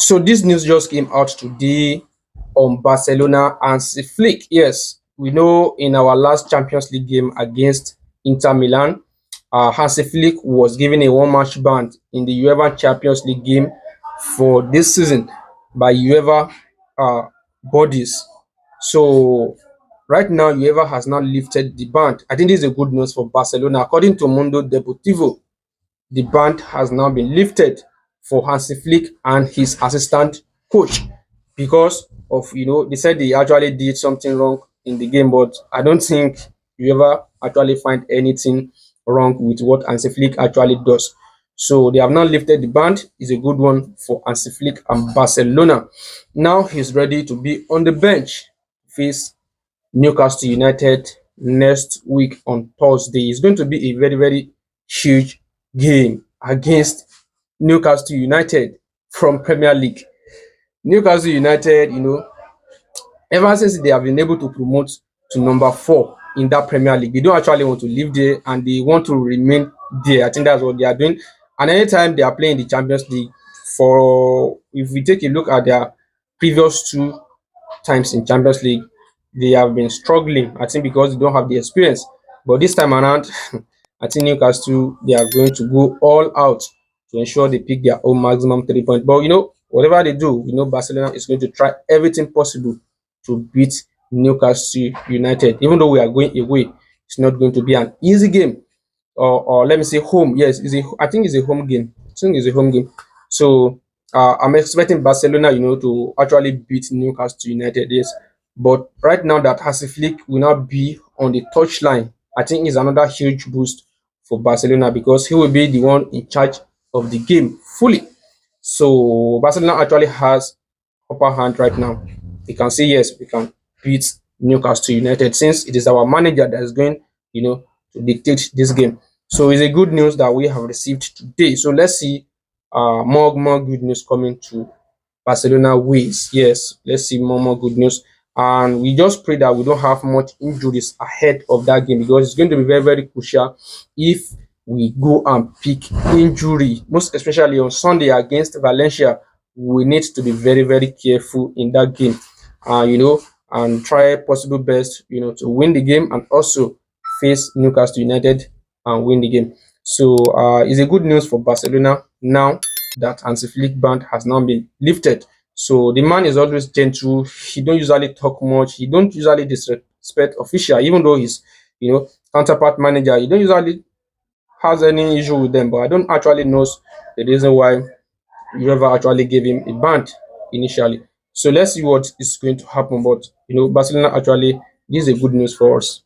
So this news just came out today on Barcelona and Flick. Yes, we know in our last Champions League game against Inter Milan, Hansi Flick was given a one-match ban in the UEFA Champions League game for this season by UEFA uh, bodies. So right now, UEFA has now lifted the ban. I think this is a good news for Barcelona. According to Mundo Deportivo, the ban has now been lifted for Hansi Flick and his assistant coach because of, they said they actually did something wrong in the game, but I don't think you ever actually find anything wrong with what Hansi Flick actually does. So they have now lifted the ban. Is a good one for Hansi Flick and Barcelona. Now he's ready to be on the bench, face Newcastle United next week on Thursday. It's going to be a very, very huge game against Newcastle United from Premier League. Newcastle United, ever since they have been able to promote to number 4 in that Premier League, they don't actually want to live there and they want to remain there. I think that's what they are doing. And anytime they are playing the Champions League, for if we take a look at their previous 2 times in Champions League, they have been struggling. I think because they don't have the experience. But this time around, I think Newcastle they are going to go all out to ensure they pick their own maximum 3 point. But whatever they do, Barcelona is going to try everything possible to beat Newcastle United. Even though we are going away, it's not going to be an easy game. Or let me say home. Yes, I think it's a home game. I think it's a home game. So I'm expecting Barcelona, to actually beat Newcastle United. Yes, but right now that Hansi Flick will not be on the touchline, I think is another huge boost for Barcelona because he will be the one in charge of the game fully. So Barcelona actually has upper hand right now. They can say yes, we can beat Newcastle United since it is our manager that is going, to dictate this game. So it's a good news that we have received today. So let's see more good news coming to Barcelona ways. Yes, let's see more good news. And we just pray that we don't have much injuries ahead of that game because it's going to be very, very crucial if we go and pick injury, most especially on Sunday against Valencia. We need to be very, very careful in that game, and try possible best, to win the game and also face Newcastle United and win the game. So it's a good news for Barcelona now that Hansi Flick ban has now been lifted. So the man is always gentle. He don't usually talk much. He don't usually disrespect official, even though he's counterpart manager. He don't usually has any issue with them. But I don't actually know the reason why whoever actually gave him a ban initially. So let's see what is going to happen. But Barcelona actually this is a good news for us.